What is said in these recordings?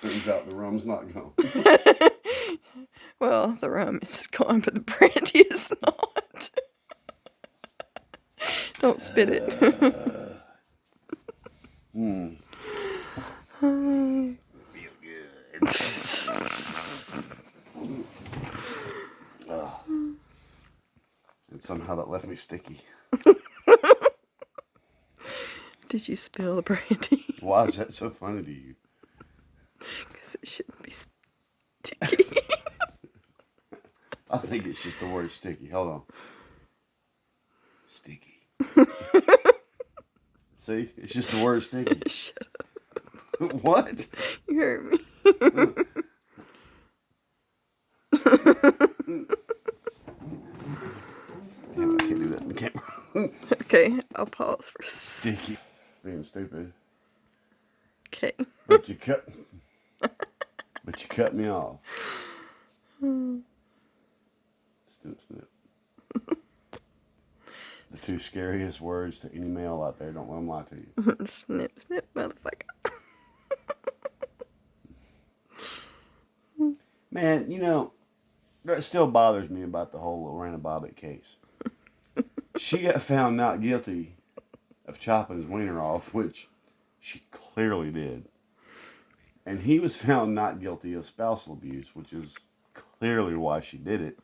Turns out the rum's not gone. Well, the rum is gone, but the brandy is not. Don't spit it. Feel good. And somehow that left me sticky. Did you spill the brandy? Why is that so funny to you? Because it shouldn't be sticky. I think it's just the word sticky. Hold on. Sticky. See? It's just the word sticky. Shut up. What? You hurt me. Damn, I can't do that in the camera. Okay, I'll pause for Sticky. Being stupid. Okay. But you cut me off. Snip, snip. The two scariest words to any male out there. Don't let them lie to you. Snip, snip, motherfucker. Man, you know, that still bothers me about the whole Lorena Bobbitt case. She got found not guilty of chopping his wiener off, which she clearly did. And he was found not guilty of spousal abuse, which is clearly why she did it.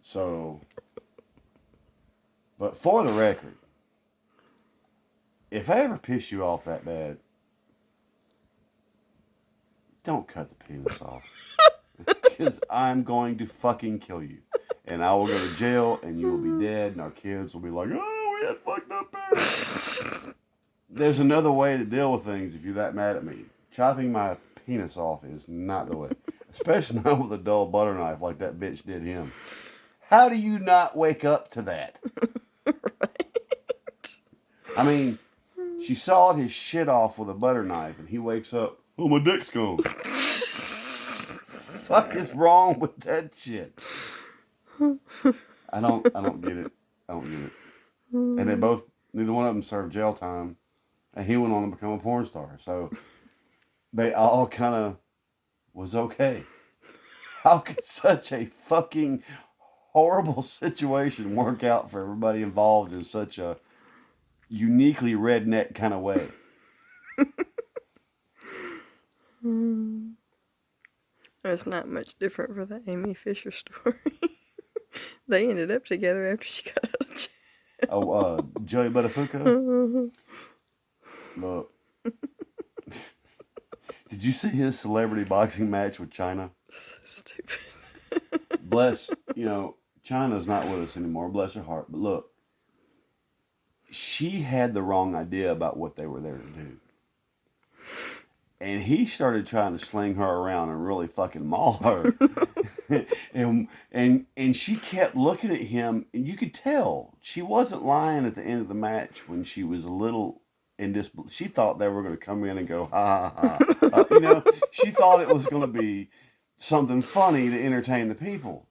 So, but for the record, if I ever piss you off that bad, don't cut the penis off. Because I'm going to fucking kill you. And I will go to jail, and you will be dead, and our kids will be like, oh, we had fucked up parents. There's another way to deal with things if you're that mad at me. Chopping my penis off is not the way. Especially not with a dull butter knife like that bitch did him. How do you not wake up to that? Right. I mean, she sawed his shit off with a butter knife, and he wakes up, oh, my dick's gone. Fuck is wrong with that shit? I don't get it. I don't get it. And they both, neither one of them served jail time, and he went on to become a porn star. So they all kind of was okay. How could such a fucking horrible situation work out for everybody involved in such a uniquely redneck kind of way? It's not much different for the Amy Fisher story. They ended up together after she got out of jail. Oh, Joey Buttafuoco? Look. Did you see his celebrity boxing match with China? So stupid. Bless, China's not with us anymore. Bless her heart. But look, she had the wrong idea about what they were there to do. And he started trying to sling her around and really fucking maul her. and she kept looking at him, and you could tell she wasn't lying at the end of the match when she was a little in disbelief. She thought they were going to come in and go, ha ha ha. She thought it was going to be something funny to entertain the people.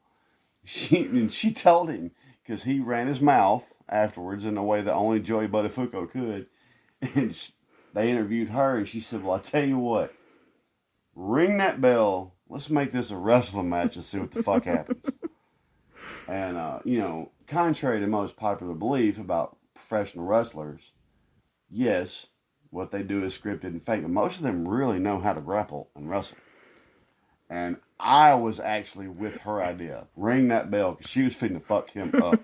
She told him, because he ran his mouth afterwards in a way that only Joey Buttafuoco could. And they interviewed her, and she said, well, I tell you what, ring that bell. Let's make this a wrestling match and see what the fuck happens. And, contrary to most popular belief about professional wrestlers, yes, what they do is scripted and fake, but most of them really know how to grapple and wrestle. And I was actually with her idea. Ring that bell, because she was fitting to fuck him up.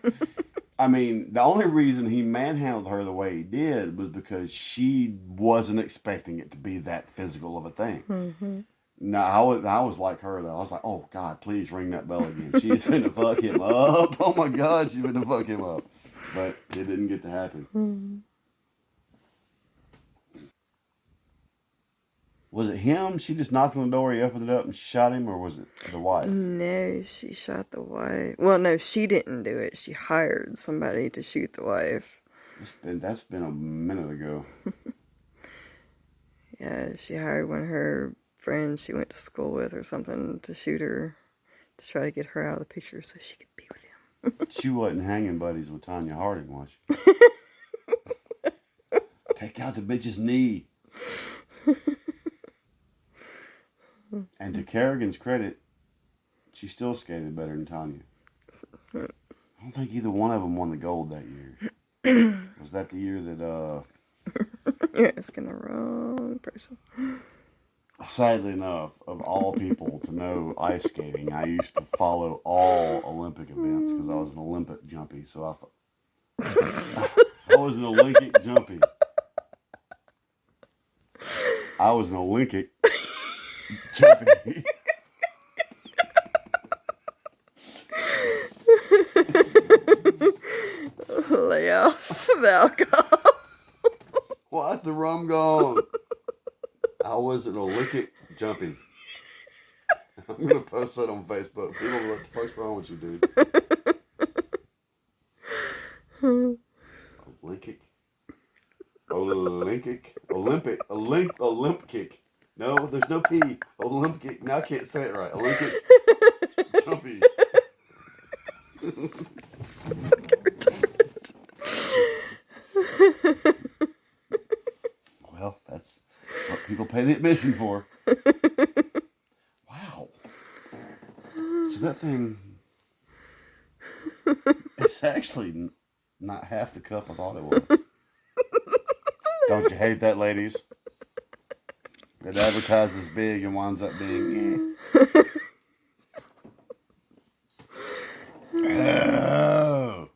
I mean, the only reason he manhandled her the way he did was because she wasn't expecting it to be that physical of a thing. Mm-hmm. No, I was like her, though. I was like, oh, God, please ring that bell again. She's finna fuck him up. Oh, my God, she's finna fuck him up. But it didn't get to happen. Mm-hmm. Was it him? She just knocked on the door, he opened it up, and she shot him, or was it the wife? No, she shot the wife. Well, no, she didn't do it. She hired somebody to shoot the wife. That's been a minute ago. Yeah, she hired one of her friends she went to school with or something to shoot her, to try to get her out of the picture so she could be with him. She wasn't hanging buddies with Tanya Harding, was she? Take out the bitch's knee. And to Kerrigan's credit, she still skated better than Tanya. I don't think either one of them won the gold that year. Was that the year that, You're asking the wrong person. sadly enough, of all people to know ice skating, I used to follow all Olympic events because I was an Olympic jumpy. So I was an Olympic jumpy. I was an Olympic jumpy. Lay off the alcohol. Why's the rum gone? I was an Olympic jumpy. I'm going to post that on Facebook. People are like, what the fuck's wrong with you, dude? Olympic. No, there's no P. Olympic. Now I can't say it right. Olympic jumpy. Well, that's what people pay the admission for. Wow. So that thing, it's actually not half the cup I thought it was. Don't you hate that, ladies? It advertises big and winds up being Oh.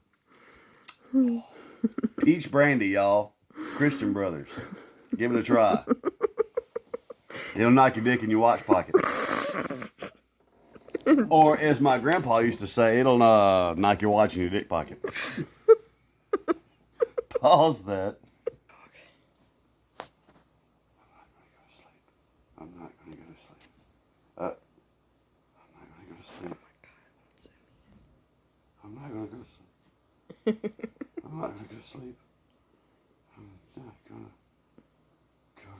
Peach brandy, y'all. Christian Brothers. Give it a try. It'll knock your dick in your watch pocket. Or, as my grandpa used to say, it'll knock your watch in your dick pocket. Pause that. I'm not going to go to sleep. I'm not going to go to sleep. I'm not going to go to sleep. I'm not going to go to sleep. I'm not going to go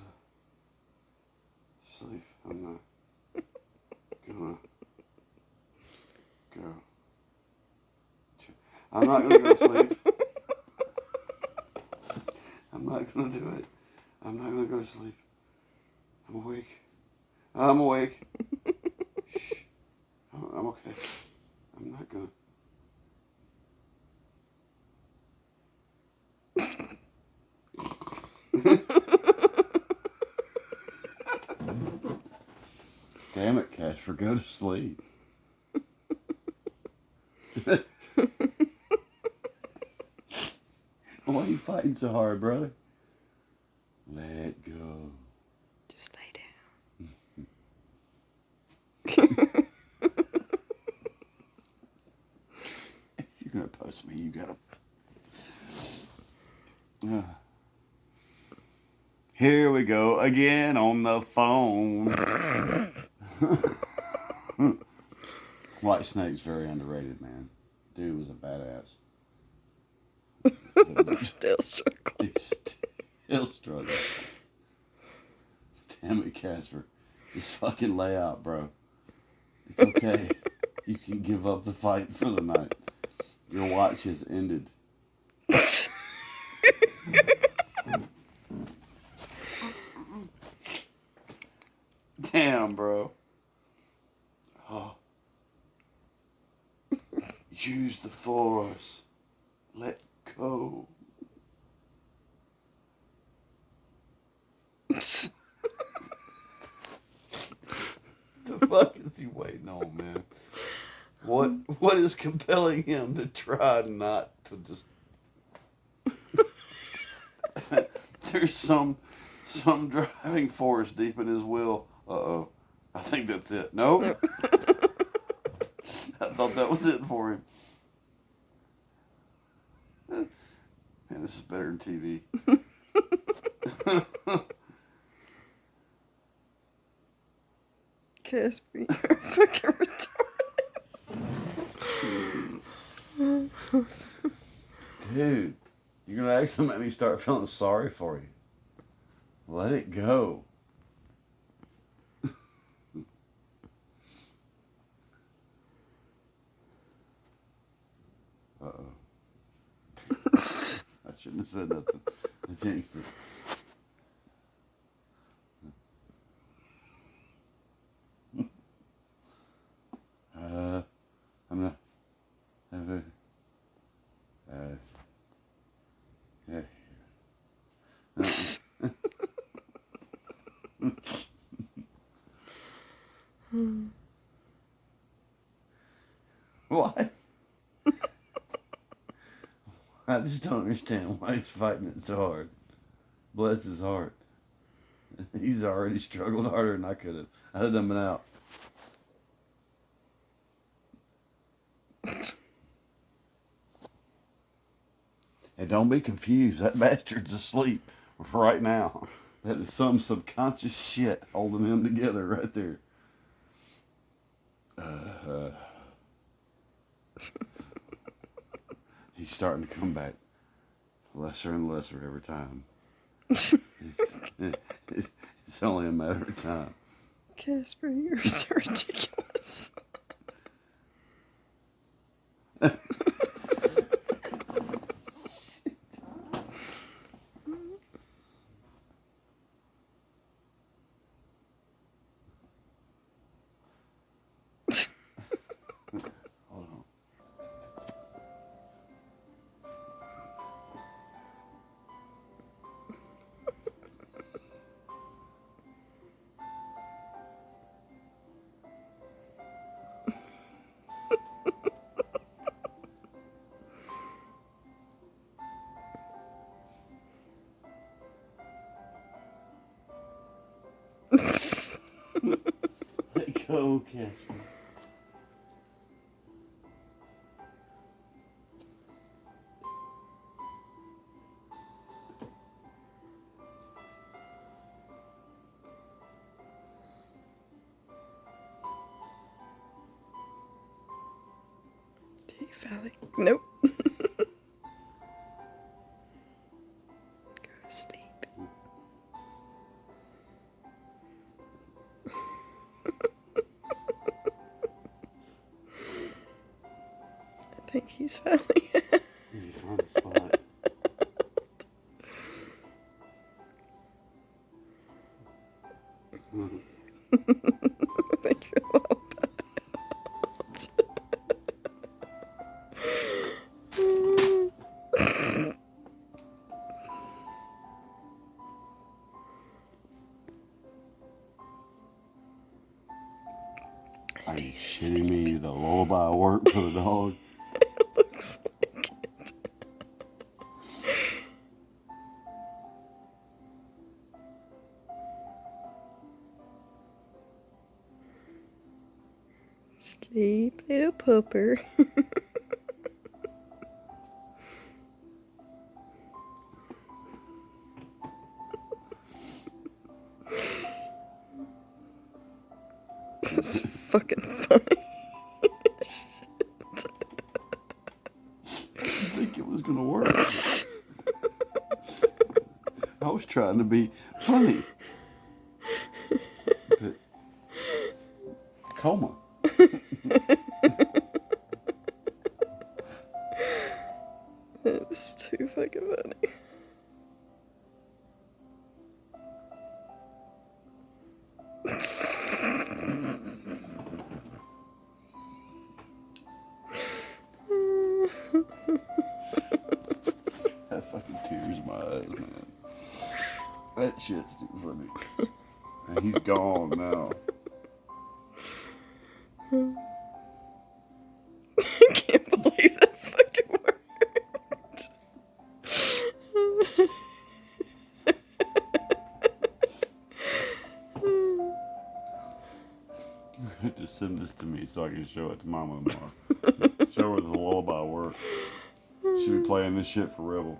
to sleep. I'm not going to go. I'm not going to go to sleep. I'm not going to do it. I'm not going to go to sleep. I'm awake. I'm awake. Shh. I'm okay. I'm not going to. Damn it, Casper, go to sleep. Why are you fighting so hard, brother? Let go. Just lay down. If you're going to post me, you got to... Here we go again on the phone. White Snake's very underrated, man. Dude was a badass. Still struggling. He's still struggling. Damn it, Casper. Just fucking lay out, bro. It's okay. You can give up the fight for the night. Your watch has ended. Damn, bro. Oh. Use the force. Let go. The fuck is he waiting on, man? What is compelling him to try not to just... There's some driving force deep in his will. Uh-oh. I think that's it. Nope. I thought that was it for him. Man, this is better than TV. Casper, you're fucking retarded. Dude, you're going to actually make me start feeling sorry for you. Let it go. Uh-oh. I shouldn't have said nothing. I jinxed it. I just don't understand why he's fighting it so hard. Bless his heart. He's already struggled harder than I could have. I'd have done been out. And don't be confused. That bastard's asleep right now. That is some subconscious shit holding him together right there. He's starting to come back lesser and lesser every time. It's only a matter of time. Casper, you're so ridiculous. Hold on. Let go, Casper. Hey, Valley. Nope. Go to sleep. I think he's finally. He found a spot. I think you're all bad. Are you shitting me? The lullaby work for the dog? Looks like it. Sleep, little pupper. That's fucking funny. I didn't think it was gonna work. I was trying to be funny. But coma. That's too fucking funny. That fucking tears in my eyes, man. That shit's too funny. And he's gone now. I can't believe that fucking worked. You have to send this to me so I can show it to Mama tomorrow. Show her the lullaby work. She'll be playing this shit for Rebel.